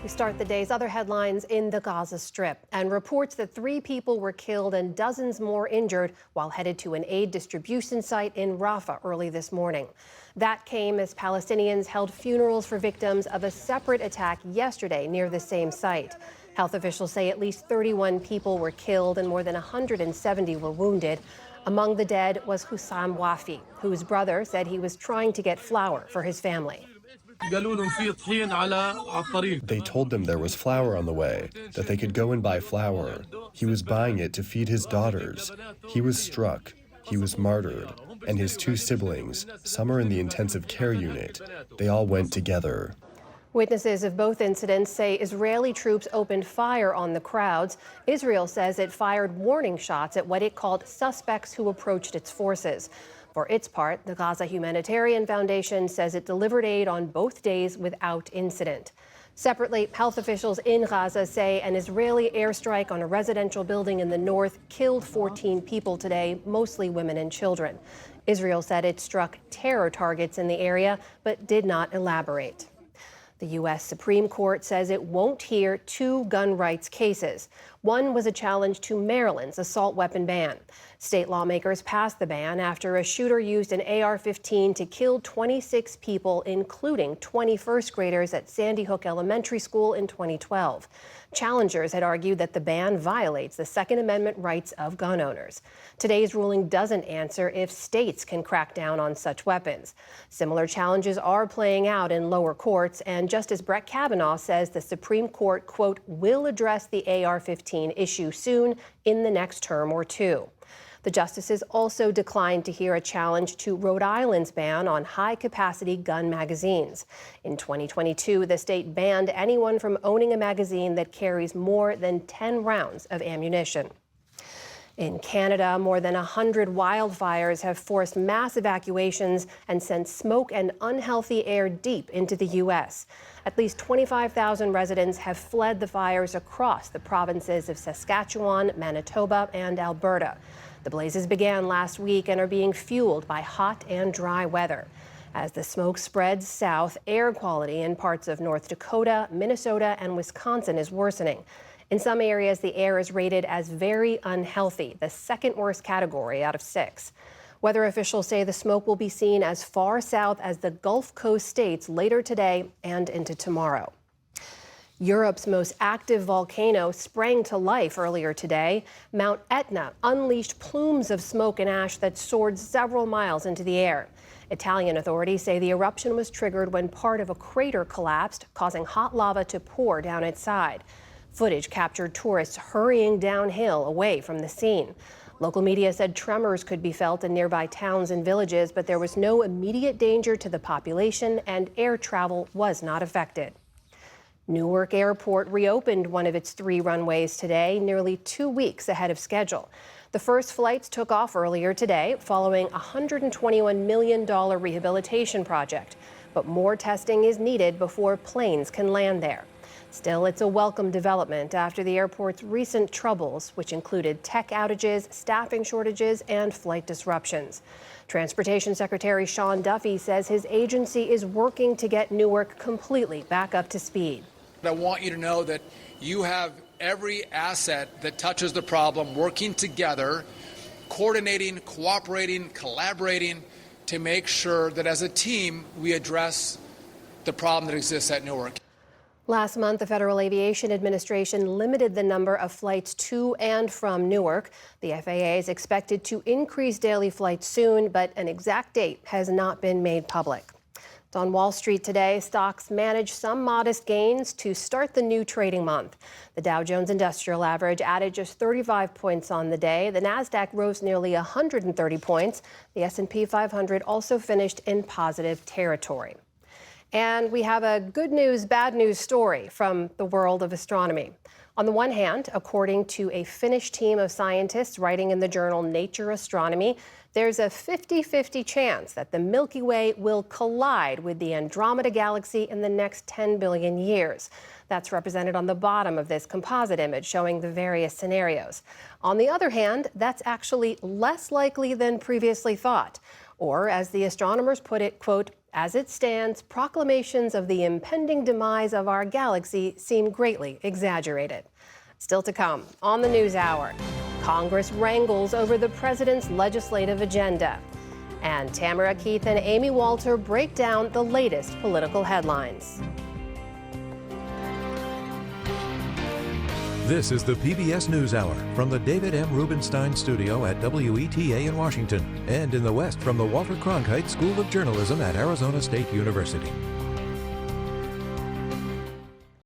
We start the day's other headlines in the Gaza Strip and reports that 3 people were killed and dozens more injured while headed to an aid distribution site in Rafah early this morning. That came as Palestinians held funerals for victims of a separate attack yesterday near the same site. Health officials say at least 31 people were killed and more than 170 were wounded. Among the dead was Hussam Wafi, whose brother said he was trying to get flour for his family. They told them there was flour on the way, that they could go and buy flour. He was buying it to feed his daughters. He was struck. He was martyred. And his 2 siblings, some are in the intensive care unit. They all went together. Witnesses of both incidents say Israeli troops opened fire on the crowds. Israel says it fired warning shots at what it called suspects who approached its forces. For its part, the Gaza Humanitarian Foundation says it delivered aid on both days without incident. Separately, health officials in Gaza say an Israeli airstrike on a residential building in the north killed 14 people today, mostly women and children. Israel said it struck terror targets in the area, but did not elaborate. The U.S. Supreme Court says it won't hear 2 gun rights cases. One was a challenge to Maryland's assault weapon ban. State lawmakers passed the ban after a shooter used an AR-15 to kill 26 people, including 20 first graders at Sandy Hook Elementary School in 2012. Challengers had argued that the ban violates the Second Amendment rights of gun owners. Today's ruling doesn't answer if states can crack down on such weapons. Similar challenges are playing out in lower courts, and Justice Brett Kavanaugh says the Supreme Court, quote, will address the AR-15 issue soon in the next term or 2. The justices also declined to hear a challenge to Rhode Island's ban on high-capacity gun magazines. In 2022, the state banned anyone from owning a magazine that carries more than 10 rounds of ammunition. In Canada, more than 100 wildfires have forced mass evacuations and sent smoke and unhealthy air deep into the U.S. At least 25,000 residents have fled the fires across the provinces of Saskatchewan, Manitoba, and Alberta. The blazes began last week and are being fueled by hot and dry weather. As the smoke spreads south, air quality in parts of North Dakota, Minnesota, and Wisconsin is worsening. In some areas, the air is rated as very unhealthy, the second worst category out of 6. Weather officials say the smoke will be seen as far south as the Gulf Coast states later today and into tomorrow. Europe's most active volcano sprang to life earlier today. Mount Etna unleashed plumes of smoke and ash that soared several miles into the air. Italian authorities say the eruption was triggered when part of a crater collapsed, causing hot lava to pour down its side. Footage captured tourists hurrying downhill away from the scene. Local media said tremors could be felt in nearby towns and villages, but there was no immediate danger to the population and air travel was not affected. Newark Airport reopened one of its 3 runways today, nearly 2 weeks ahead of schedule. The first flights took off earlier today following a $121 million rehabilitation project. But more testing is needed before planes can land there. Still, it's a welcome development after the airport's recent troubles, which included tech outages, staffing shortages, and flight disruptions. Transportation Secretary Sean Duffy says his agency is working to get Newark completely back up to speed. I want you to know that you have every asset that touches the problem working together, coordinating, cooperating, collaborating to make sure that as a team we address the problem that exists at Newark. Last month, the Federal Aviation Administration limited the number of flights to and from Newark. The FAA is expected to increase daily flights soon, but an exact date has not been made public. On Wall Street today, stocks managed some modest gains to start the new trading month. The Dow Jones Industrial Average added just 35 points on the day. The Nasdaq rose nearly 130 points. The S&P 500 also finished in positive territory. And we have a good news, bad news story from the world of astronomy. On the one hand, according to a Finnish team of scientists writing in the journal Nature Astronomy, there's a 50-50 chance that the Milky Way will collide with the Andromeda Galaxy in the next 10 billion years. That's represented on the bottom of this composite image showing the various scenarios. On the other hand, that's actually less likely than previously thought. Or, as the astronomers put it, quote, As it stands, proclamations of the impending demise of our galaxy seem greatly exaggerated. Still to come on the NewsHour, Congress wrangles over the president's legislative agenda. And Tamara Keith and Amy Walter break down the latest political headlines. This is the PBS NewsHour from the David M. Rubenstein studio at WETA in Washington and in the West from the Walter Cronkite School of Journalism at Arizona State University.